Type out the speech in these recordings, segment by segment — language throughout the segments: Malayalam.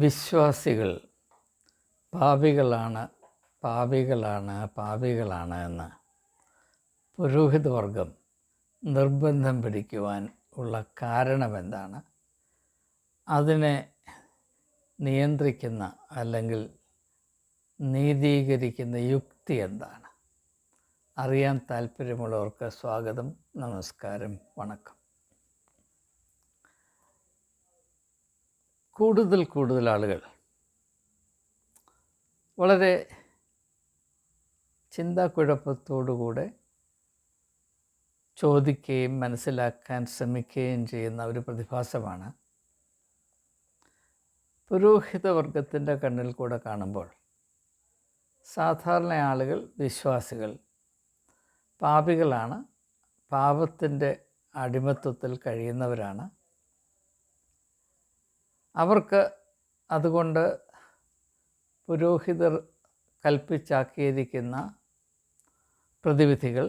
വിശ്വാസികൾ പാപികളാണ് പാപികളാണ് പാപികളാണ് എന്ന് പുരോഹിതവർഗം നിർബന്ധം പിടിക്കുവാൻ ഉള്ള കാരണമെന്താണ്? അതിനെ നിയന്ത്രിക്കുന്ന അല്ലെങ്കിൽ നീതീകരിക്കുന്ന യുക്തി എന്താണ്? അറിയാൻ താല്പര്യമുള്ളവർക്ക് സ്വാഗതം, നമസ്കാരം, വണക്കം. കൂടുതൽ ആളുകൾ വളരെ ചിന്താക്കുഴപ്പത്തോടുകൂടെ ചോദിക്കുകയും മനസ്സിലാക്കാൻ ശ്രമിക്കുകയും ചെയ്യുന്ന ഒരു പ്രതിഭാസമാണ് പുരോഹിതവർഗത്തിൻ്റെ കണ്ണിൽ കൂടെ കാണുമ്പോൾ സാധാരണ ആളുകൾ, വിശ്വാസികൾ പാപികളാണ്, പാപത്തിൻ്റെ അടിമത്വത്തിൽ കഴിയുന്നവരാണ്. അവർക്ക് അതുകൊണ്ട് പുരോഹിതർ കൽപ്പിച്ചാക്കിയിരിക്കുന്ന പ്രതിവിധികൾ,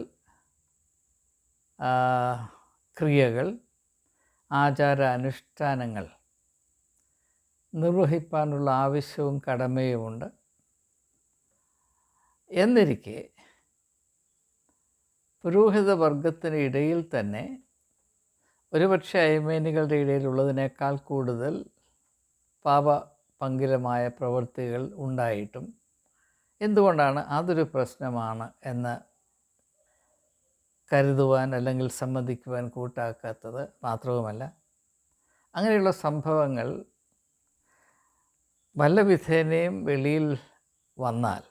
ക്രിയകൾ, ആചാര അനുഷ്ഠാനങ്ങൾ നിർവഹിക്കാനുള്ള ആവശ്യവും കടമയുമുണ്ട്. എന്നിരിക്കെ പുരോഹിതവർഗത്തിന് ഇടയിൽ തന്നെ ഒരുപക്ഷെ അയ്മേനികളുടെ ഇടയിലുള്ളതിനേക്കാൾ കൂടുതൽ പാപപങ്കിലമായ പ്രവൃത്തികൾ ഉണ്ടായിട്ടും എന്തുകൊണ്ടാണ് അതൊരു പ്രശ്നമാണ് എന്ന് കരുതുവാൻ അല്ലെങ്കിൽ സമ്മതിക്കുവാൻ കൂട്ടാക്കാത്തത്? മാത്രവുമല്ല, അങ്ങനെയുള്ള സംഭവങ്ങൾ വല്ല വിധേനയും വെളിയിൽ വന്നാൽ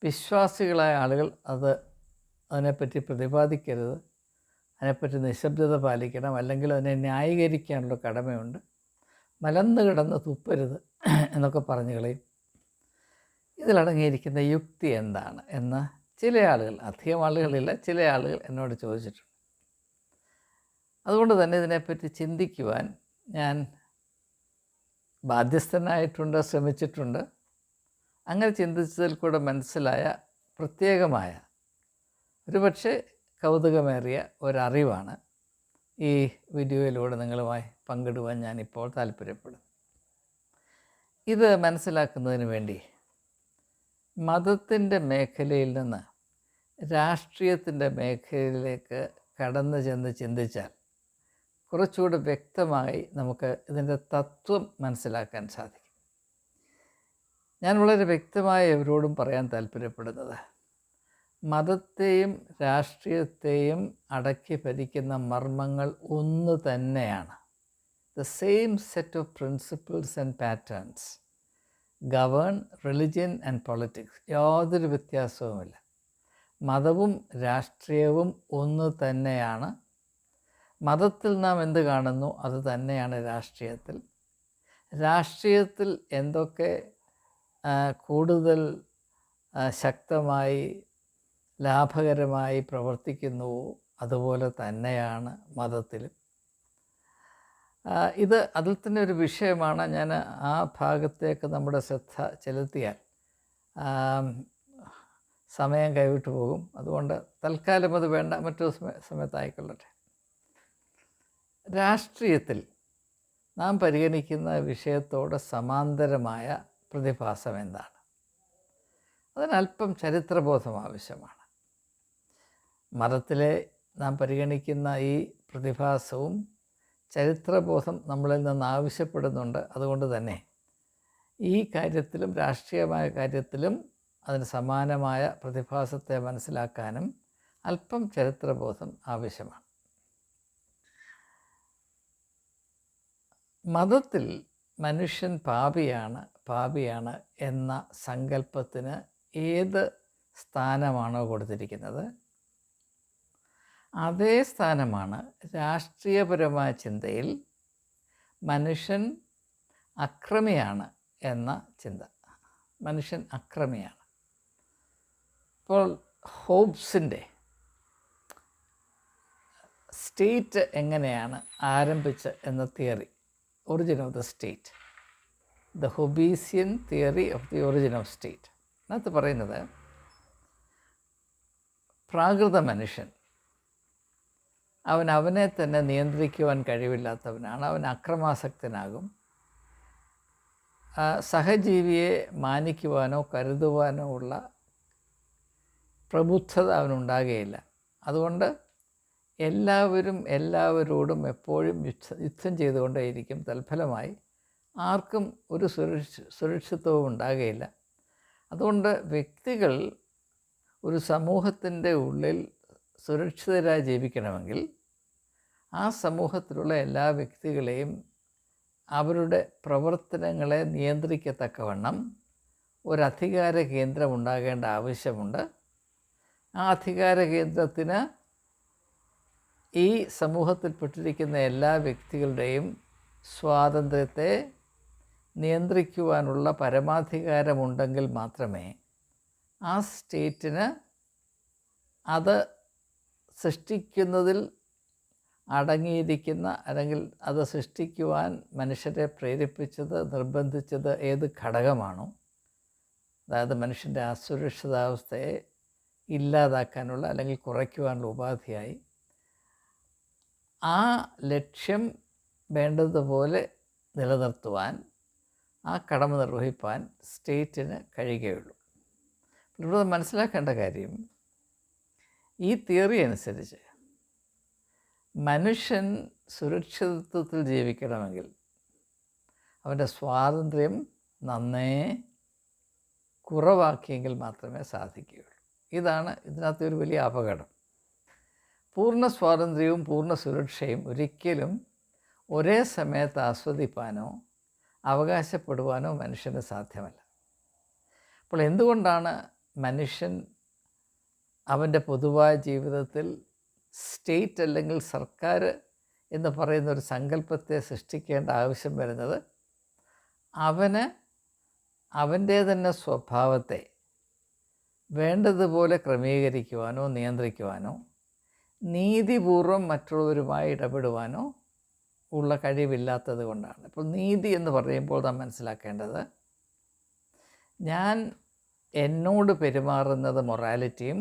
വിശ്വാസികളായ ആളുകൾ അതിനെപ്പറ്റി പ്രതിപാദിക്കരുത്, അതിനെപ്പറ്റി നിശബ്ദത പാലിക്കണം, അല്ലെങ്കിൽ അതിനെ ന്യായീകരിക്കാനുള്ള കടമയുണ്ട്. മലന്ന് കിടന്ന് തുപ്പരുത് എന്നൊക്കെ പറഞ്ഞു കളയും. ഇതിലടങ്ങിയിരിക്കുന്ന യുക്തി എന്താണ് എന്ന് ചില ആളുകൾ, അധികം ആളുകളില്ല, ചില ആളുകൾ എന്നോട് ചോദിച്ചിട്ടുണ്ട്. അതുകൊണ്ട് തന്നെ ഇതിനെപ്പറ്റി ചിന്തിക്കുവാൻ ഞാൻ ബാധ്യസ്ഥനായിട്ടുണ്ട്, ശ്രമിച്ചിട്ടുണ്ട്. അങ്ങനെ ചിന്തിച്ചതിൽ കൂടെ മനസ്സിലായ പ്രത്യേകമായ ഒരുപക്ഷെ കൗതുകമേറിയ ഒരറിവാണ് ഈ വീഡിയോയിലൂടെ നിങ്ങളുമായി പങ്കിടുവാൻ ഞാനിപ്പോൾ താല്പര്യപ്പെടുന്നു. ഇത് മനസ്സിലാക്കുന്നതിന് വേണ്ടി മതത്തിൻ്റെ മേഖലയിൽ നിന്ന് രാഷ്ട്രീയത്തിൻ്റെ മേഖലയിലേക്ക് കടന്നു ചെന്ന് ചിന്തിച്ചാൽ കുറച്ചുകൂടി വ്യക്തമായി നമുക്ക് ഇതിൻ്റെ തത്വം മനസ്സിലാക്കാൻ സാധിക്കും. ഞാൻ വളരെ വ്യക്തമായി ഇവരോടും പറയാൻ താല്പര്യപ്പെടുന്നത്, മതത്തെയും രാഷ്ട്രീയത്തെയും അടക്കി ഭരിക്കുന്ന മർമ്മങ്ങൾ ഒന്ന് തന്നെയാണ്. The same set of principles and patterns govern religion and politics. യാതൊരു വ്യത്യാസവുമില്ല. മതവും രാഷ്ട്രീയവും ഒന്ന് തന്നെയാണ്. മതത്തിൽ നാം എന്ത് കാണുന്നു അത് തന്നെയാണ് രാഷ്ട്രീയത്തിൽ. രാഷ്ട്രീയത്തിൽ എന്തൊക്കെ കൂടുതൽ ശക്തമായി ലാഭകരമായി പ്രവർത്തിക്കുന്നുവോ അതുപോലെ തന്നെയാണ് മതത്തിലും. ഇത് അതിൽ തന്നെ ഒരു വിഷയമാണ്. ഞാൻ ആ ഭാഗത്തേക്ക് നമ്മുടെ ശ്രദ്ധ ചെലുത്തിയാൽ സമയം കൈവിട്ടു പോകും. അതുകൊണ്ട് തൽക്കാലം അത് വേണ്ട, മറ്റൊരു സമയത്തായിക്കൊള്ളട്ടെ. രാഷ്ട്രീയത്തിൽ നാം പരിഗണിക്കുന്ന വിഷയത്തോട് സമാന്തരമായ പ്രതിഭാസം എന്താണ്? അതിനല്പം ചരിത്രബോധം ആവശ്യമാണ്. മതത്തിലെ നാം പരിഗണിക്കുന്ന ഈ പ്രതിഭാസവും ചരിത്രബോധം നമ്മളിൽ നിന്ന് ആവശ്യപ്പെടുന്നുണ്ട്. അതുകൊണ്ട് തന്നെ ഈ കാര്യത്തിലും, രാഷ്ട്രീയമായ കാര്യത്തിലും അതിന് സമാനമായ പ്രതിഭാസത്തെ മനസ്സിലാക്കാനും അല്പം ചരിത്രബോധം ആവശ്യമാണ്. മതത്തിൽ മനുഷ്യൻ പാപിയാണ് എന്ന സങ്കല്പത്തിന് ഏത് സ്ഥാനമാണോ കൊടുത്തിരിക്കുന്നത്, അതേ സ്ഥാനമാണ് രാഷ്ട്രീയപരമായ ചിന്തയിൽ മനുഷ്യൻ അക്രമിയാണ് എന്ന ചിന്ത. മനുഷ്യൻ അക്രമിയാണ്. ഇപ്പോൾ ഹോബ്സിൻ്റെ സ്റ്റേറ്റ് എങ്ങനെയാണ് ആരംഭിച്ച് എന്ന theory, origin of the state, the Hobbesian theory of the origin of state, അതിനകത്ത് പറയുന്നത് പ്രാകൃത മനുഷ്യൻ അവനെ തന്നെ നിയന്ത്രിക്കുവാൻ കഴിവില്ലാത്തവനാണ്. അവൻ അക്രമാസക്തനാകും. സഹജീവിയെ മാനിക്കുവാനോ കരുതുവാനോ ഉള്ള പ്രബുദ്ധത അവനുണ്ടാകുകയില്ല. അതുകൊണ്ട് എല്ലാവരോടും എപ്പോഴും യുദ്ധം ചെയ്തുകൊണ്ടേയിരിക്കും. തൽഫലമായി ആർക്കും ഒരു സുരക്ഷിതത്വവും ഉണ്ടാകുകയില്ല. അതുകൊണ്ട് വ്യക്തികൾ ഒരു സമൂഹത്തിൻ്റെ ഉള്ളിൽ സുരക്ഷിതരായി ജീവിക്കണമെങ്കിൽ ആ സമൂഹത്തിലുള്ള എല്ലാ വ്യക്തികളെയും അവരുടെ പ്രവർത്തനങ്ങളെ നിയന്ത്രിക്കത്തക്കവണ്ണം ഒരു അധികാര കേന്ദ്രം ഉണ്ടാകേണ്ട ആവശ്യമുണ്ട്. ആ അധികാര കേന്ദ്രത്തിന് ഈ സമൂഹത്തിൽപ്പെട്ടിരിക്കുന്ന എല്ലാ വ്യക്തികളുടെയും സ്വാതന്ത്ര്യത്തെ നിയന്ത്രിക്കുവാനുള്ള പരമാധികാരമുണ്ടെങ്കിൽ മാത്രമേ ആ സ്റ്റേറ്റിന് അത് സൃഷ്ടിക്കുന്നതിൽ അടങ്ങിയിരിക്കുന്ന, അല്ലെങ്കിൽ അത് സൃഷ്ടിക്കുവാൻ മനുഷ്യരെ പ്രേരിപ്പിച്ചത്, നിർബന്ധിച്ചത് ഏത് ഘടകമാണോ, അതായത് മനുഷ്യൻ്റെ അസുരക്ഷിതാവസ്ഥയെ ഇല്ലാതാക്കാനുള്ള അല്ലെങ്കിൽ കുറയ്ക്കുവാനുള്ള ഉപാധിയായി ആ ലക്ഷ്യം വേണ്ടതുപോലെ നിലനിർത്തുവാൻ, ആ കടമ നിർവഹിപ്പാൻ സ്റ്റേറ്റിന് കഴിയുകയുള്ളൂ. ഇവിടെ മനസ്സിലാക്കേണ്ട കാര്യം, ഈ തിയറി അനുസരിച്ച് മനുഷ്യൻ സുരക്ഷിതത്വത്തിൽ ജീവിക്കണമെങ്കിൽ അവൻ്റെ സ്വാതന്ത്ര്യം നന്നേ കുറവാക്കിയെങ്കിൽ മാത്രമേ സാധിക്കുകയുള്ളൂ. ഇതാണ് ഇതിനകത്തെ ഒരു വലിയ അപകടം. പൂർണ്ണ സ്വാതന്ത്ര്യവും പൂർണ്ണ സുരക്ഷയും ഒരിക്കലും ഒരേ സമയത്ത് ആസ്വദിപ്പാനോ അവകാശപ്പെടുവാനോ മനുഷ്യന് സാധ്യമല്ല. അപ്പോൾ എന്തുകൊണ്ടാണ് മനുഷ്യൻ അവൻ്റെ പൊതുവായ ജീവിതത്തിൽ സ്റ്റേറ്റ് അല്ലെങ്കിൽ സർക്കാർ എന്ന് പറയുന്ന ഒരു സങ്കല്പത്തെ സൃഷ്ടിക്കേണ്ട ആവശ്യം വരുന്നത്? അവന് അവൻ്റെ തന്നെ സ്വഭാവത്തെ വേണ്ടതുപോലെ ക്രമീകരിക്കുവാനോ നിയന്ത്രിക്കുവാനോ നീതിപൂർവം മറ്റുള്ളവരുമായി ഇടപെടുവാനോ ഉള്ള കഴിവില്ലാത്തത് കൊണ്ടാണ്. ഇപ്പോൾ നീതി എന്ന് പറയുമ്പോൾ നാം മനസ്സിലാക്കേണ്ടത്, ഞാൻ എന്നോട് പെരുമാറുന്നത് മൊറാലിറ്റിയും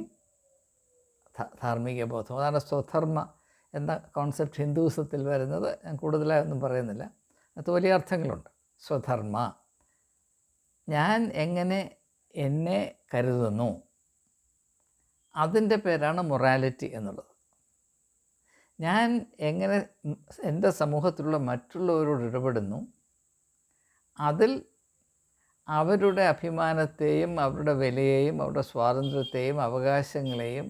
ധാർമ്മിക ബോധവും. അതാണ് സ്വധർമ്മ എന്ന കോൺസെപ്റ്റ് ഹിന്ദുവിസത്തിൽ വരുന്നത്. ഞാൻ കൂടുതലായൊന്നും പറയുന്നില്ല, അത് വലിയ അർത്ഥങ്ങളുണ്ട്. സ്വധർമ്മ, ഞാൻ എങ്ങനെ എന്നെ കരുതുന്നു, അതിൻ്റെ പേരാണ് മൊറാലിറ്റി എന്നുള്ളത്. ഞാൻ എങ്ങനെ എൻ്റെ സമൂഹത്തിലുള്ള മറ്റുള്ളവരോട് ഇടപെടുന്നു, അതിൽ അവരുടെ അഭിമാനത്തെയും അവരുടെ വിലയെയും അവരുടെ സ്വാതന്ത്ര്യത്തെയും അവകാശങ്ങളെയും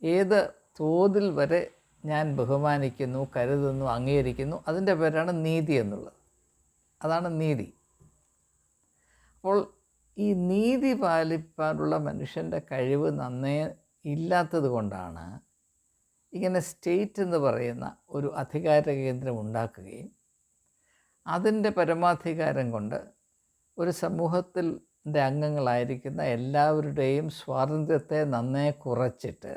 ഏത് തോതിൽ വരെ ഞാൻ ബഹുമാനിക്കുന്നു, കരുതുന്നു, അംഗീകരിക്കുന്നു, അതിൻ്റെ പേരാണ് നീതി എന്നുള്ളത്. അതാണ് നീതി. അപ്പോൾ ഈ നീതി പാലിക്കാനുള്ള മനുഷ്യൻ്റെ കഴിവ് നന്നേ ഇല്ലാത്തത് കൊണ്ടാണ് ഇങ്ങനെ സ്റ്റേറ്റ് എന്ന് പറയുന്ന ഒരു അധികാര കേന്ദ്രം ഉണ്ടാക്കുകയും അതിൻ്റെ പരമാധികാരം കൊണ്ട് ഒരു സമൂഹത്തിൻ്റെ അംഗങ്ങളായിരിക്കുന്ന എല്ലാവരുടെയും സ്വാതന്ത്ര്യത്തെ നന്നേ കുറച്ചിട്ട്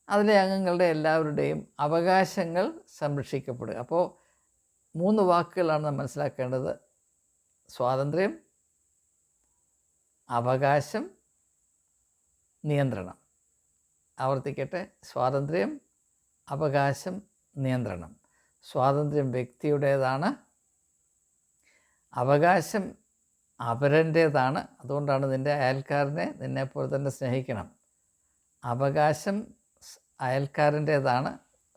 അതിലെ അംഗങ്ങളുടെ എല്ലാവരുടെയും അവകാശങ്ങൾ സംരക്ഷിക്കപ്പെടുക. അപ്പോൾ 3 വാക്കുകളാണ് നാം മനസ്സിലാക്കേണ്ടത്: സ്വാതന്ത്ര്യം, അവകാശം, നിയന്ത്രണം. ആവർത്തിക്കട്ടെ: സ്വാതന്ത്ര്യം, അവകാശം, നിയന്ത്രണം. സ്വാതന്ത്ര്യം വ്യക്തിയുടേതാണ്, അവകാശം അവരൻ്റേതാണ്. അതുകൊണ്ടാണ് നിൻ്റെ അയൽക്കാരനെ നിന്നെപ്പോലെ തന്നെ സ്നേഹിക്കണം. അവകാശം അയൽക്കാരൻ്റേതാണ്,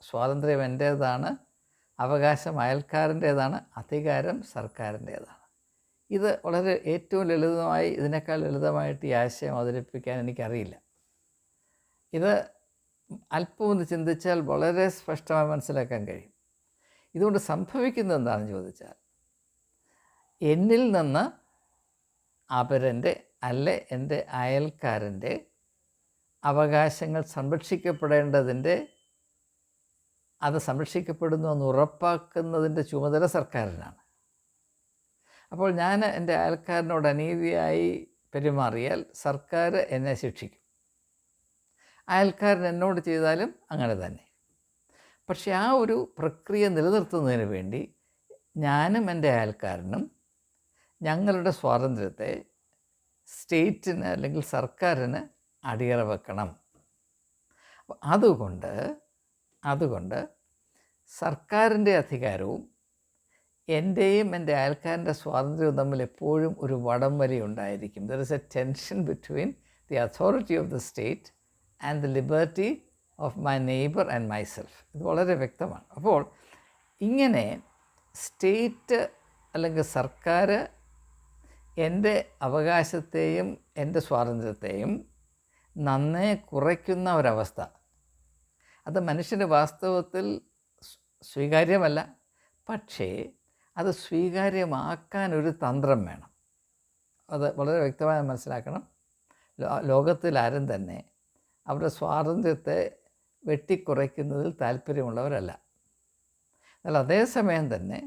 സ്വാതന്ത്ര്യം എൻ്റേതാണ്, അവകാശം അയൽക്കാരൻ്റേതാണ്, അധികാരം സർക്കാരിൻ്റേതാണ്. ഇത് വളരെ ഏറ്റവും ലളിതമായി, ഇതിനേക്കാൾ ലളിതമായിട്ട് ഈ ആശയം അവതരിപ്പിക്കാൻ എനിക്കറിയില്ല. ഇത് അല്പം ഒന്ന് ചിന്തിച്ചാൽ വളരെ സ്പഷ്ടമായി മനസ്സിലാക്കാൻ കഴിയും. ഇതുകൊണ്ട് സംഭവിക്കുന്നത് എന്താണെന്ന് ചോദിച്ചാൽ, എന്നിൽ നിന്ന് അവരൻ്റെ അല്ലെ എൻ്റെ അയൽക്കാരൻ്റെ അവകാശങ്ങൾ സംരക്ഷിക്കപ്പെടേണ്ടതിൻ്റെ, അത് സംരക്ഷിക്കപ്പെടുന്നു എന്ന് ഉറപ്പാക്കുന്നതിൻ്റെ ചുമതല സർക്കാരിനാണ്. അപ്പോൾ ഞാൻ എൻ്റെ അയൽക്കാരനോട് അനീതിയായി പെരുമാറിയാൽ സർക്കാർ എന്നെ ശിക്ഷിക്കും. അയൽക്കാരൻ എന്നോട് ചെയ്താലും അങ്ങനെ തന്നെ. പക്ഷേ ആ ഒരു പ്രക്രിയ നിലനിർത്തുന്നതിന് വേണ്ടി ഞാനും എൻ്റെ അയൽക്കാരനും ഞങ്ങളുടെ സ്വാതന്ത്ര്യത്തെ സ്റ്റേറ്റിന് അല്ലെങ്കിൽ സർക്കാരിന് അടിയറ വെക്കണം. അതുകൊണ്ട് സർക്കാരിൻ്റെ അധികാരവും എൻ്റെയും എൻ്റെ അയൽക്കാരൻ്റെ സ്വാതന്ത്ര്യവും തമ്മിൽ എപ്പോഴും ഒരു വടം വരി ഉണ്ടായിരിക്കും. There is A tension between the authority of the state and the liberty of my neighbour and myself. ഇത് വളരെ വ്യക്തമാണ്. അപ്പോൾ ഇങ്ങനെ സ്റ്റേറ്റ് അല്ലെങ്കിൽ സർക്കാർ എൻ്റെ അവകാശത്തെയും എൻ്റെ സ്വാതന്ത്ര്യത്തെയും നന്നേ കുറയ്ക്കുന്ന ഒരവസ്ഥ, അത് മനുഷ്യന് വാസ്തവത്തിൽ സ്വീകാര്യമല്ല. പക്ഷേ അത് സ്വീകാര്യമാക്കാൻ ഒരു തന്ത്രം വേണം. അത് വളരെ വ്യക്തമായി മനസ്സിലാക്കണം. ലോകത്തിലാരും തന്നെ അവരുടെ സ്വാതന്ത്ര്യത്തെ വെട്ടിക്കുറയ്ക്കുന്നതിൽ താല്പര്യമുള്ളവരല്ല. എന്നാൽ അതേസമയം തന്നെ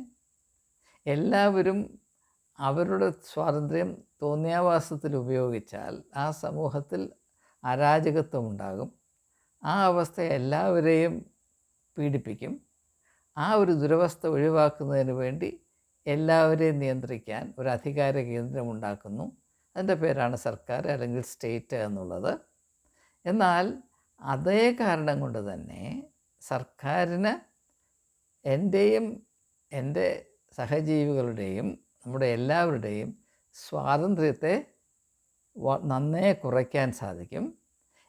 എല്ലാവരും അവരുടെ സ്വാതന്ത്ര്യം തോന്നിയാവാസത്തിൽ ഉപയോഗിച്ചാൽ ആ സമൂഹത്തിൽ അരാജകത്വമുണ്ടാകും. ആ അവസ്ഥ എല്ലാവരെയും പീഡിപ്പിക്കും. ആ ഒരു ദുരവസ്ഥ ഒഴിവാക്കുന്നതിന് വേണ്ടി എല്ലാവരെയും നിയന്ത്രിക്കാൻ ഒരു അധികാര കേന്ദ്രം ഉണ്ടാക്കുന്നു. അതിൻ്റെ പേരാണ് സർക്കാർ അല്ലെങ്കിൽ സ്റ്റേറ്റ് എന്നുള്ളത്. എന്നാൽ അതേ കാരണം കൊണ്ട് തന്നെ സർക്കാരിന് എൻ്റെയും എൻ്റെ സഹജീവികളുടെയും നമ്മുടെ എല്ലാവരുടെയും സ്വാതന്ത്ര്യത്തെ നന്നേ കുറയ്ക്കാൻ സാധിക്കും.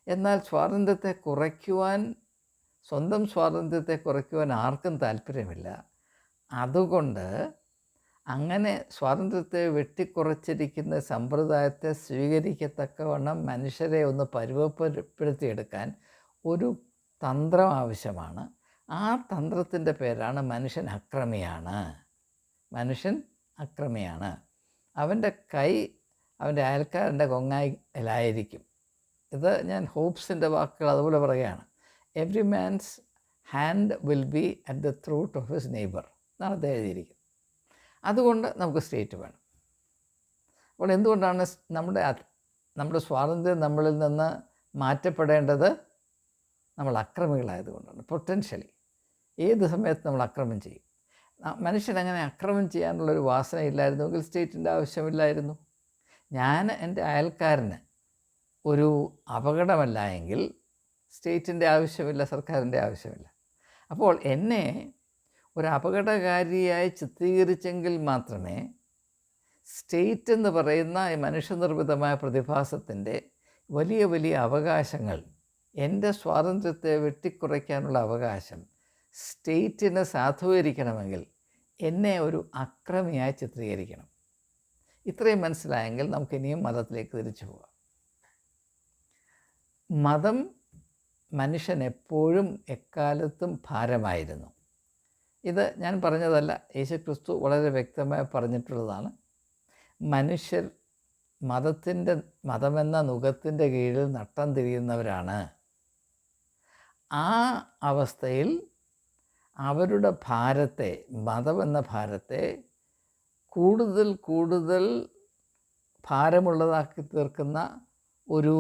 എന്നാൽ സ്വാതന്ത്ര്യത്തെ കുറയ്ക്കുവാൻ, സ്വന്തം സ്വാതന്ത്ര്യത്തെ കുറയ്ക്കുവാൻ ആർക്കും താല്പര്യമില്ല. അതുകൊണ്ട് അങ്ങനെ സ്വാതന്ത്ര്യത്തെ വെട്ടിക്കുറച്ചിരിക്കുന്ന സമ്പ്രദായത്തെ സ്വീകരിക്കത്തക്കവണ്ണം മനുഷ്യരെ ഒന്ന് പരുവപ്പെടുത്തിയെടുക്കാൻ ഒരു തന്ത്രം ആവശ്യമാണ്. ആ തന്ത്രത്തിൻ്റെ പേരാണ് മനുഷ്യൻ അക്രമിയാണ്. മനുഷ്യൻ അക്രമിയാണ്. അവൻ്റെ കൈ അവൻ്റെ അയൽക്കാരൻ്റെ കൊങ്ങായിലായിരിക്കും. ഇത് ഞാൻ ഹോബ്സിൻ്റെ വാക്കുകൾ അതുപോലെ പറയുകയാണ്. Every man's hand will be at the throat of his neighbour എന്നാണ് അത് എഴുതിയിരിക്കുന്നത്. അതുകൊണ്ട് നമുക്ക് സ്റ്റേറ്റ് വേണം. അപ്പോൾ എന്തുകൊണ്ടാണ് നമ്മുടെ സ്വാതന്ത്ര്യം നമ്മളിൽ നിന്ന് മാറ്റപ്പെടേണ്ടത്? നമ്മൾ അക്രമികളായതുകൊണ്ടാണ്. പൊട്ടൻഷ്യലി ഏത് സമയത്ത് നമ്മൾ അക്രമം ചെയ്യും. മനുഷ്യനങ്ങനെ അക്രമം ചെയ്യാനുള്ളൊരു വാസന ഇല്ലായിരുന്നുവെങ്കിൽ സ്റ്റേറ്റിൻ്റെ ആവശ്യമില്ലായിരുന്നു. ഞാൻ എൻ്റെ അയൽക്കാരന് ഒരു അപകടമല്ല എങ്കിൽ സ്റ്റേറ്റിൻ്റെ ആവശ്യമില്ല, സർക്കാരിൻ്റെ ആവശ്യമില്ല. അപ്പോൾ എന്നെ ഒരു അപകടകാരിയായി ചിത്രീകരിച്ചെങ്കിൽ മാത്രമേ സ്റ്റേറ്റ് എന്ന് പറയുന്ന ഈ മനുഷ്യനിർമ്മിതമായ പ്രതിഭാസത്തിൻ്റെ വലിയ വലിയ അവകാശങ്ങൾ, എൻ്റെ സ്വാതന്ത്ര്യത്തെ വെട്ടിക്കുറയ്ക്കാനുള്ള അവകാശം സ്റ്റേറ്റിനെ സാധൂകരിക്കണമെങ്കിൽ എന്നെ ഒരു അക്രമിയായി ചിത്രീകരിക്കണം. ഇത്രയും മനസ്സിലായെങ്കിൽ നമുക്കിനിയും മതത്തിലേക്ക് തിരിച്ചു പോകാം. മതം മനുഷ്യൻ എപ്പോഴും എക്കാലത്തും ഭാരമായിരുന്നു. ഇത് ഞാൻ പറഞ്ഞതല്ല, യേശുക്രിസ്തു വളരെ വ്യക്തമായി പറഞ്ഞിട്ടുള്ളതാണ്. മനുഷ്യർ മതമെന്ന നുകത്തിൻ്റെ കീഴിൽ നട്ടം തിരിയുന്നവരാണ്. ആ അവസ്ഥയിൽ അവരുടെ ഭാരത്തെ, മതമെന്ന ഭാരത്തെ കൂടുതൽ കൂടുതൽ ഭാരമുള്ളതാക്കി തീർക്കുന്ന ഒരു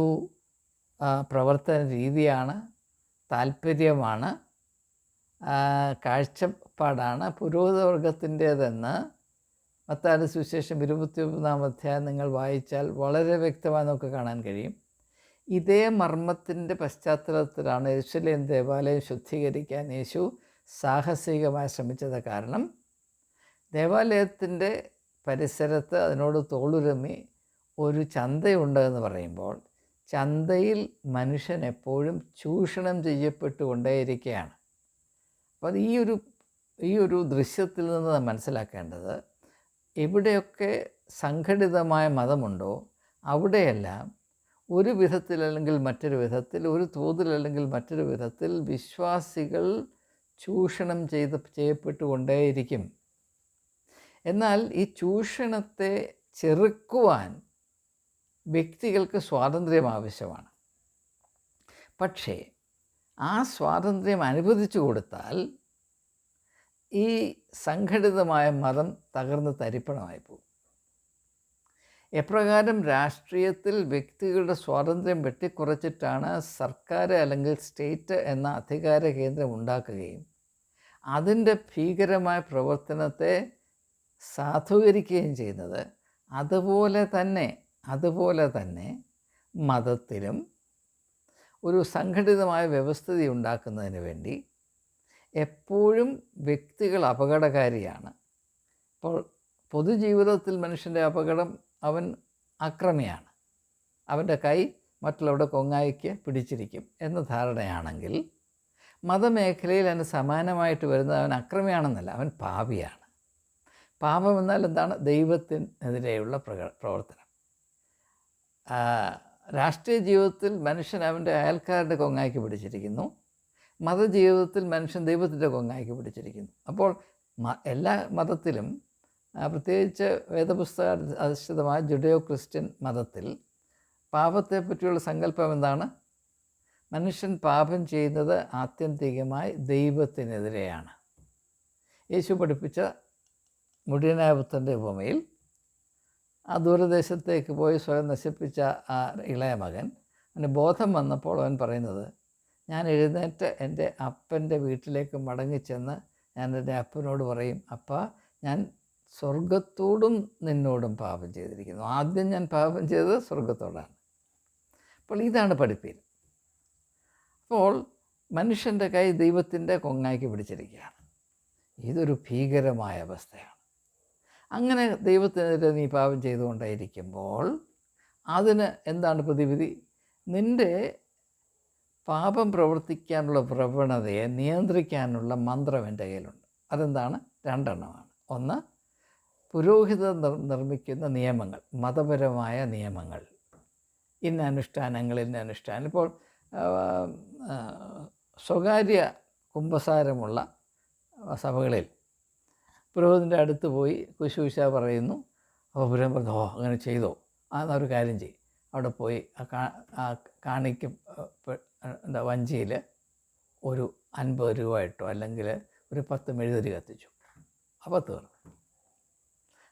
പ്രവർത്തന രീതിയാണ്, താല്പര്യമാണ്, കാഴ്ചപ്പാടാണ് പുരോഹിതവർഗത്തിൻ്റേതെന്ന് മത്തായിയുടെ സുവിശേഷം 21-ാം അധ്യായം നിങ്ങൾ വായിച്ചാൽ വളരെ വ്യക്തമായി നമുക്ക് കാണാൻ കഴിയും. ഇതേ മർമ്മത്തിൻ്റെ പശ്ചാത്തലത്തിലാണ് യെരുശലേം ദേവാലയം ശുദ്ധീകരിക്കാൻ യേശു സാഹസികമായി ശ്രമിച്ചത്. കാരണം ദേവാലയത്തിൻ്റെ പരിസരത്ത് അതിനോട് തോളുരമ്മി ഒരു ചന്തയുണ്ട് എന്ന് പറയുമ്പോൾ ചന്തയിൽ മനുഷ്യൻ എപ്പോഴും ചൂഷണം ചെയ്യപ്പെട്ടുകൊണ്ടേയിരിക്കുകയാണ്. അപ്പോൾ അത് ഈ ഒരു ദൃശ്യത്തിൽ നിന്ന് മനസ്സിലാക്കേണ്ടത്, എവിടെയൊക്കെ സംഘടിതമായ മതമുണ്ടോ അവിടെയെല്ലാം ഒരു വിധത്തിലല്ലെങ്കിൽ മറ്റൊരു വിധത്തിൽ, ഒരു തോതിലല്ലെങ്കിൽ മറ്റൊരു വിധത്തിൽ വിശ്വാസികൾ ചൂഷണം ചെയ്യപ്പെട്ടുകൊണ്ടേയിരിക്കും. എന്നാൽ ഈ ചൂഷണത്തെ ചെറുക്കുവാൻ വ്യക്തികൾക്ക് സ്വാതന്ത്ര്യം ആവശ്യമാണ്. പക്ഷേ ആ സ്വാതന്ത്ര്യം അനുവദിച്ചു കൊടുത്താൽ ഈ സംഘടിതമായ മതം തകർന്ന് തരിപ്പണമായി പോകും. എപ്രകാരം രാഷ്ട്രീയത്തിൽ വ്യക്തികളുടെ സ്വാതന്ത്ര്യം വെട്ടിക്കുറച്ചിട്ടാണ് സർക്കാർ അല്ലെങ്കിൽ സ്റ്റേറ്റ് എന്ന അധികാര കേന്ദ്രം ഉണ്ടാക്കുകയും അതിൻ്റെ ഭീകരമായ പ്രവർത്തനത്തെ സാധൂകരിക്കുകയും ചെയ്യുന്നത്, അതുപോലെ തന്നെ മതത്തിലും ഒരു സംഘടിതമായ വ്യവസ്ഥിതി ഉണ്ടാക്കുന്നതിന് വേണ്ടി എപ്പോഴും വ്യക്തികൾ അപകടകാരിയാണ്. അപ്പോൾ പൊതുജീവിതത്തിൽ മനുഷ്യൻ്റെ അപകടം, അവൻ അക്രമിയാണ്, അവൻ്റെ കൈ മറ്റുള്ളവരുടെ കൊങ്ങായിക്ക് പിടിച്ചിരിക്കും എന്ന ധാരണയാണെങ്കിൽ, മതമേഖലയിൽ അതിന് സമാനമായിട്ട് വരുന്നത് അവൻ അക്രമിയാണെന്നല്ല, അവൻ പാപിയാണ്. പാപം എന്നാൽ എന്താണ്? ദൈവത്തിനെതിരെയുള്ള പ്രവർത്തനം. രാഷ്ട്രീയ ജീവിതത്തിൽ മനുഷ്യൻ അവൻ്റെ അയൽക്കാരുടെ കൊങ്ങായിക്ക് പിടിച്ചിരിക്കുന്നു, മതജീവിതത്തിൽ മനുഷ്യൻ ദൈവത്തിൻ്റെ കൊങ്ങായിക്ക് പിടിച്ചിരിക്കുന്നു. അപ്പോൾ എല്ലാ മതത്തിലും, പ്രത്യേകിച്ച് വേദപുസ്തക അധിഷ്ഠിതമായ ജുഡയോ ക്രിസ്ത്യൻ മതത്തിൽ പാപത്തെപ്പറ്റിയുള്ള സങ്കല്പം എന്താണ്? മനുഷ്യൻ പാപം ചെയ്യുന്നത് ആത്യന്തികമായി ദൈവത്തിനെതിരെയാണ്. യേശു പഠിപ്പിച്ച മുടിയനായ പുത്രൻ്റെ ഉപമയിൽ ആ ദൂരദേശത്തേക്ക് പോയി സ്വയം നശിപ്പിച്ച ആ ഇളയ മകൻ, അവന് ബോധം വന്നപ്പോൾ അവൻ പറയുന്നത്, ഞാൻ എഴുന്നേറ്റ് എൻ്റെ അപ്പൻ്റെ വീട്ടിലേക്ക് മടങ്ങിച്ചെന്ന് ഞാൻ എൻ്റെ അപ്പനോട് പറയും, അപ്പാ, ഞാൻ സ്വർഗത്തോടും നിന്നോടും പാപം ചെയ്തിരിക്കുന്നു. ആദ്യം ഞാൻ പാപം ചെയ്തത് സ്വർഗത്തോടാണ്. അപ്പോൾ ഇതാണ് പഠിപ്പീര്. അപ്പോൾ മനുഷ്യൻ്റെ കൈ ദൈവത്തിൻ്റെ കൊങ്ങായിക്ക് പിടിച്ചിരിക്കുകയാണ്. ഇതൊരു ഭീകരമായ അവസ്ഥയാണ്. അങ്ങനെ ദൈവത്തിനെതിരെ നീ പാപം ചെയ്തുകൊണ്ടേയിരിക്കുമ്പോൾ അതിന് എന്താണ് പ്രതിവിധി? നിൻ്റെ പാപം പ്രവർത്തിക്കാനുള്ള പ്രവണതയെ നിയന്ത്രിക്കാനുള്ള മന്ത്രം എൻ്റെ കയ്യിലുണ്ട്. അതെന്താണ്? 2 എണ്ണമാണ്. ഒന്ന്, പുരോഹിതർ നിർമ്മിക്കുന്ന നിയമങ്ങൾ, മതപരമായ നിയമങ്ങൾ, ഇന്ന അനുഷ്ഠാനങ്ങൾ. ഇപ്പോൾ സ്വകാര്യ കുമ്പസാരമുള്ള സഭകളിൽ പുരോഹിതൻ്റെ അടുത്ത് പോയി കുശൂശ പറയുന്നു. അപ്പോൾ പുരോഹിതൻ പറഞ്ഞു, ഓ അങ്ങനെ ചെയ്തോ, അതൊരു കാര്യം ചെയ്യും, അവിടെ പോയി കാണിക്കും വഞ്ചിയിൽ ഒരു 50 രൂപ ഇട്ടോ, അല്ലെങ്കിൽ ഒരു 10 മെഴുകുതിരി കത്തിച്ചു, അപ്പോൾ തീർന്നു.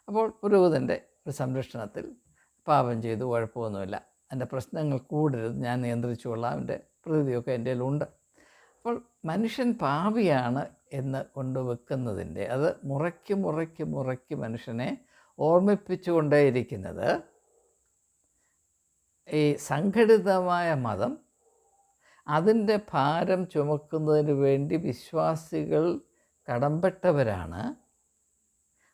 അപ്പോൾ പുരോഹിതൻ്റെ ഒരു സംരക്ഷണത്തിൽ പാപം ചെയ്തു, കുഴപ്പമൊന്നുമില്ല, എൻ്റെ പ്രശ്നങ്ങൾ കൂടരുത്, ഞാൻ നിയന്ത്രിച്ചുകൊള്ളാം, എൻ്റെ പ്രകൃതിയൊക്കെ എൻ്റെ കയ്യിലുണ്ട്. അപ്പോൾ മനുഷ്യൻ പാപിയാണ് എന്ന് കൊണ്ടുവെക്കുന്നതിൻ്റെ, അത് മുറയ്ക്ക് മനുഷ്യനെ ഓർമ്മിപ്പിച്ചുകൊണ്ടേയിരിക്കുന്നത് ഈ സംഘടിതമായ മതം അതിൻ്റെ ഭാരം ചുമക്കുന്നതിന് വേണ്ടി വിശ്വാസികൾ കടമ്പെട്ടവരാണ്.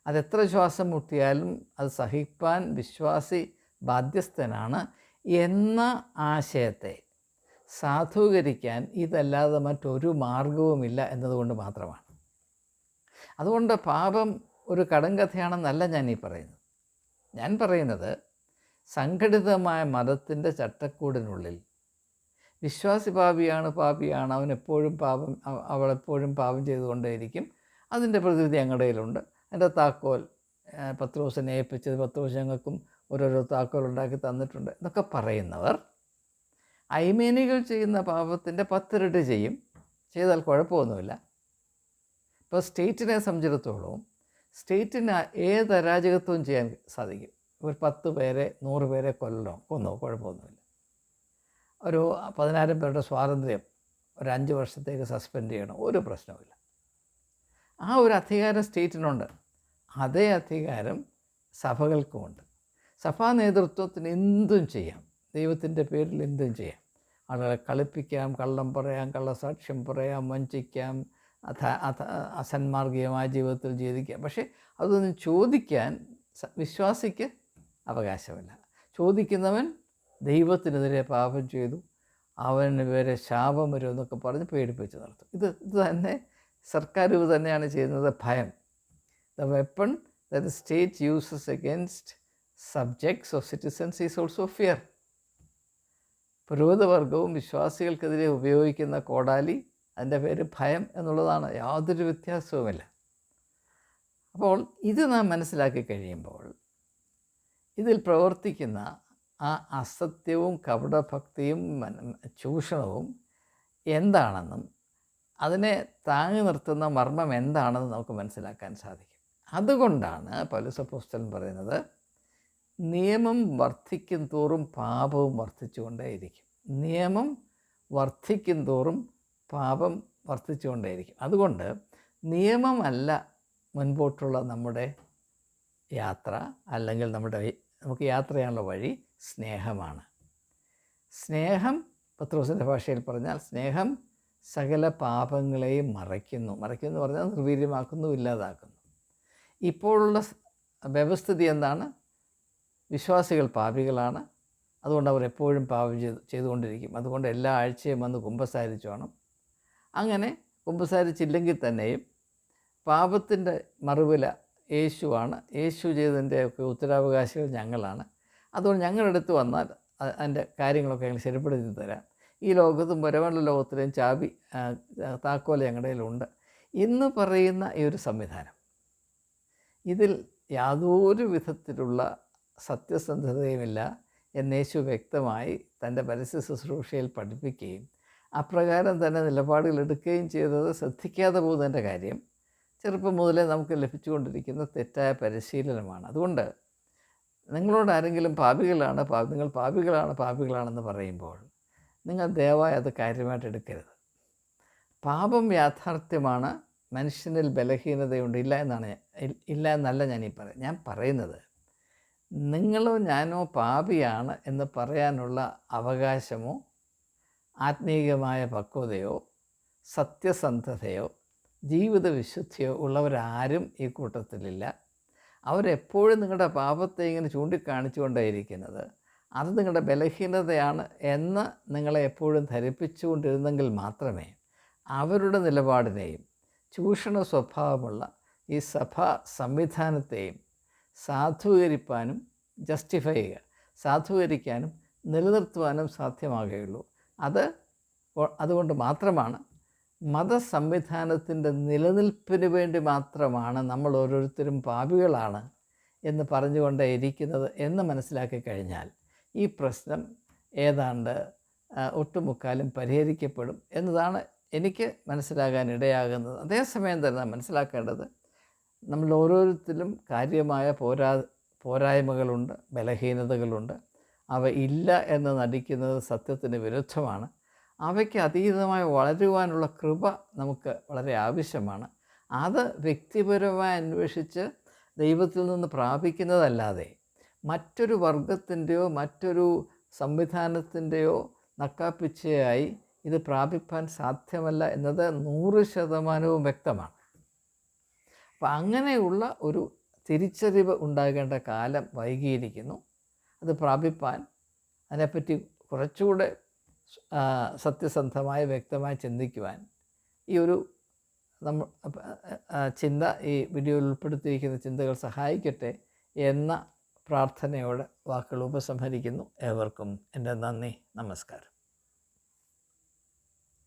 അതെത്ര ശ്വാസം മുട്ടിയാലും അത് സഹിപ്പാൻ വിശ്വാസി ബാധ്യസ്ഥനാണ് എന്ന ആശയത്തെ സാധൂകരിക്കാൻ ഇതല്ലാതെ മറ്റൊരു മാർഗവുമില്ല എന്നതുകൊണ്ട് മാത്രമാണ്. അതുകൊണ്ട് പാപം ഒരു കടങ്കഥയാണെന്നല്ല ഞാൻ പറയുന്നത്. ഞാൻ പറയുന്നത് സംഘടിതമായ മതത്തിൻ്റെ ചട്ടക്കൂടിനുള്ളിൽ വിശ്വാസി പാപിയാണ്, അവളെപ്പോഴും പാപം ചെയ്തുകൊണ്ടേയിരിക്കും, അതിൻ്റെ പ്രകൃതി ഞങ്ങളുടെ കയ്യിലുണ്ട്, എൻ്റെ താക്കോൽ പത്രോസിനെ ഏൽപ്പിച്ചത്, പത്രോസ് ഞങ്ങൾക്കും ഓരോരോ താക്കോൽ ഉണ്ടാക്കി തന്നിട്ടുണ്ട് എന്നൊക്കെ പറയുന്നവർ അയ്മേനികൾ ചെയ്യുന്ന പാപത്തിൻ്റെ 10 ഇരട്ടി ചെയ്താൽ കുഴപ്പമൊന്നുമില്ല. ഇപ്പോൾ സ്റ്റേറ്റിനെ സംബന്ധിച്ചിടത്തോളം സ്റ്റേറ്റിന് ഏത് അരാജകത്വവും ചെയ്യാൻ സാധിക്കും. ഒരു 10 പേരെ 100 പേരെ കൊന്നോ കുഴപ്പമൊന്നുമില്ല. ഒരു 10,000 പേരുടെ സ്വാതന്ത്ര്യം ഒരു 5 വർഷത്തേക്ക് സസ്പെൻഡ് ചെയ്യണം, ഒരു പ്രശ്നവുമില്ല. ആ ഒരു അധികാരം സ്റ്റേറ്റിനുണ്ട്. അതേ അധികാരം സഭകൾക്കുമുണ്ട്. സഭാ നേതൃത്വത്തിന് എന്തും ചെയ്യാം, ദൈവത്തിൻ്റെ പേരിൽ എന്തും ചെയ്യാം. ആളുകളെ കളിപ്പിക്കാം, കള്ളം പറയാം, കള്ളസാക്ഷ്യം പറയാം, വഞ്ചിക്കാം, അസന്മാർഗീയമായ ജീവിതത്തിൽ ജീവിക്കാം. പക്ഷേ അതൊന്നും ചോദിക്കാൻ വിശ്വാസിക്ക് അവകാശമില്ല. ചോദിക്കുന്നവൻ ദൈവത്തിനെതിരെ പാപം ചെയ്തു, അവന് വരെ ശാപം വരും എന്നൊക്കെ പറഞ്ഞ് പേടിപ്പിച്ച് നിർത്തും. ഇത് തന്നെ സർക്കാർ തന്നെയാണ് ചെയ്യുന്നത്. ഭയം. The weapon that the state uses against subjects of citizens is also fear. പുരോഹിതവർഗവും വിശ്വാസികൾക്കെതിരെ ഉപയോഗിക്കുന്ന കോടാലി, അതിൻ്റെ പേര് ഭയം എന്നുള്ളതാണ്. യാതൊരു വ്യത്യാസവുമില്ല. അപ്പോൾ ഇത് നാം മനസ്സിലാക്കി കഴിയുമ്പോൾ ഇതിൽ പ്രവർത്തിക്കുന്ന ആ അസത്യവും കപടഭക്തിയും ചൂഷണവും എന്താണെന്നും അതിനെ താങ്ങി നിർത്തുന്ന മർമ്മം എന്താണെന്ന് നമുക്ക് മനസ്സിലാക്കാൻ സാധിക്കും. അതുകൊണ്ടാണ് പൗലോസ് അപ്പോസ്തലൻ പറയുന്നത്, നിയമം വർദ്ധിക്കും തോറും പാപവും വർദ്ധിച്ചുകൊണ്ടേയിരിക്കും. നിയമം വർദ്ധിക്കും തോറും പാപം വർദ്ധിച്ചുകൊണ്ടേയിരിക്കും. അതുകൊണ്ട് നിയമമല്ല മുൻപോട്ടുള്ള നമ്മുടെ യാത്ര, അല്ലെങ്കിൽ നമുക്ക് യാത്ര ചെയ്യാനുള്ള വഴി സ്നേഹമാണ്. സ്നേഹം, പത്രോസിൻ്റെ ഭാഷയിൽ പറഞ്ഞാൽ, സ്നേഹം സകല പാപങ്ങളെയും മറയ്ക്കുന്നു എന്ന് പറഞ്ഞാൽ നിർവീര്യമാക്കുന്നു, ഇല്ലാതാക്കുന്നു. ഇപ്പോഴുള്ള വ്യവസ്ഥിതി എന്താണ്? വിശ്വാസികൾ പാപികളാണ്. അതുകൊണ്ട് അവർ എപ്പോഴും പാപം ചെയ്തുകൊണ്ടിരിക്കും. അതുകൊണ്ട് എല്ലാ ആഴ്ചയും വന്ന് കുമ്പസാരിച്ച് വേണം. അങ്ങനെ കുമ്പസാരിച്ചില്ലെങ്കിൽ തന്നെയും പാപത്തിൻ്റെ മറുവില യേശുവാണ്. യേശു ചെയ്തതിൻ്റെയൊക്കെ ഉത്തരാവകാശികൾ ഞങ്ങളാണ്. അതുകൊണ്ട് ഞങ്ങളുടെ അടുത്ത് വന്നാൽ അതിൻ്റെ കാര്യങ്ങളൊക്കെ ഞങ്ങൾ ശരിപ്പെടുത്തി തരാം. ഈ ലോകത്തും പരമണ്ട ലോകത്തിലെയും താക്കോൽ ഞങ്ങളുടെ കയ്യിലുണ്ട് എന്ന് പറയുന്ന ഈ ഒരു സംവിധാനം, ഇതിൽ യാതൊരു വിധത്തിലുള്ള സത്യസന്ധതയുമില്ല എന്ന് യേശു വ്യക്തമായി തൻ്റെ പരസ്യ ശുശ്രൂഷയിൽ പഠിപ്പിക്കുകയും അപ്രകാരം തന്നെ നിലപാടുകൾ എടുക്കുകയും ചെയ്തത് ശ്രദ്ധിക്കാതെ പോകുന്നതിൻ്റെ കാര്യം ചെറുപ്പം മുതലേ നമുക്ക് ലഭിച്ചുകൊണ്ടിരിക്കുന്ന തെറ്റായ പരിശീലനമാണ്. അതുകൊണ്ട് നിങ്ങളോട് ആരെങ്കിലും നിങ്ങൾ പാപികളാണെന്ന് പറയുമ്പോൾ നിങ്ങൾ ദയവായി അത് കാര്യമായിട്ട് എടുക്കരുത്. പാപം യാഥാർത്ഥ്യമാണ്. മനുഷ്യനിൽ ബലഹീനതയുണ്ട്. ഇല്ല എന്നല്ല ഞാൻ പറയുന്നത് നിങ്ങളോ ഞാനോ പാപിയാണ് എന്ന് പറയാനുള്ള അവകാശമോ ആത്മീയമായ പക്വതയോ സത്യസന്ധതയോ ജീവിത വിശുദ്ധിയോ ഉള്ളവരാരും ഈ കൂട്ടത്തിലില്ല. അവരെപ്പോഴും നിങ്ങളുടെ പാപത്തെ ഇങ്ങനെ ചൂണ്ടിക്കാണിച്ചുകൊണ്ടേയിരിക്കുന്നത് അത് നിങ്ങളുടെ ബലഹീനതയാണ് എന്ന് നിങ്ങളെ എപ്പോഴും ധരിപ്പിച്ചുകൊണ്ടിരുന്നെങ്കിൽ മാത്രമേ അവരുടെ നിലപാടിനെയും ചൂഷണ സ്വഭാവമുള്ള ഈ സഭാ സംവിധാനത്തെയും സാധൂകരിക്കാനും നിലനിർത്തുവാനും സാധ്യമാകുകയുള്ളൂ. അതുകൊണ്ട് മാത്രമാണ് മതസംവിധാനത്തിൻ്റെ നിലനിൽപ്പിന് വേണ്ടി മാത്രമാണ് നമ്മൾ ഓരോരുത്തരും പാപികളാണ് എന്ന് പറഞ്ഞുകൊണ്ടേ ഇരിക്കുന്നത് എന്ന് മനസ്സിലാക്കി കഴിഞ്ഞാൽ ഈ പ്രശ്നം ഏതാണ്ട് ഒട്ടുമുക്കാലും പരിഹരിക്കപ്പെടും എന്നതാണ് എനിക്ക് മനസ്സിലാകാൻ ഇടയാകുന്നത്. അതേസമയം തന്നെ മനസ്സിലാക്കേണ്ടത് നമ്മൾ ഓരോരുത്തരും കാര്യമായ പോരായ്മകളുണ്ട്, ബലഹീനതകളുണ്ട്. അവ ഇല്ല എന്ന് നടിക്കുന്നത് സത്യത്തിന് വിരുദ്ധമാണ്. അവയ്ക്ക് അതീതമായി വളരുവാനുള്ള കൃപ നമുക്ക് വളരെ ആവശ്യമാണ്. അത് വ്യക്തിപരമായി അന്വേഷിച്ച് ദൈവത്തിൽ നിന്ന് പ്രാപിക്കുന്നതല്ലാതെ മറ്റൊരു വർഗത്തിൻ്റെയോ മറ്റൊരു സംവിധാനത്തിൻ്റെയോ നക്കാപ്പിച്ചയായി ഇത് പ്രാപിപ്പാൻ സാധ്യമല്ല എന്നത് 100% വ്യക്തമാണ്. അപ്പം അങ്ങനെയുള്ള ഒരു തിരിച്ചറിവ് ഉണ്ടാകേണ്ട കാലം വൈകിയിരിക്കുന്നു. അത് പ്രാപിപ്പാൻ അതിനെപ്പറ്റി കുറച്ചുകൂടെ സത്യസന്ധമായി വ്യക്തമായി ചിന്തിക്കുവാൻ ഈ ഒരു ചിന്ത ഈ വീഡിയോയിൽ ഉൾപ്പെടുത്തിയിരിക്കുന്ന ചിന്തകൾ സഹായിക്കട്ടെ എന്ന പ്രാർത്ഥനയോടെ വാക്കുകൾ ഉപസംഹരിക്കുന്നു. ഏവർക്കും എൻ്റെ നന്ദി, നമസ്കാരം.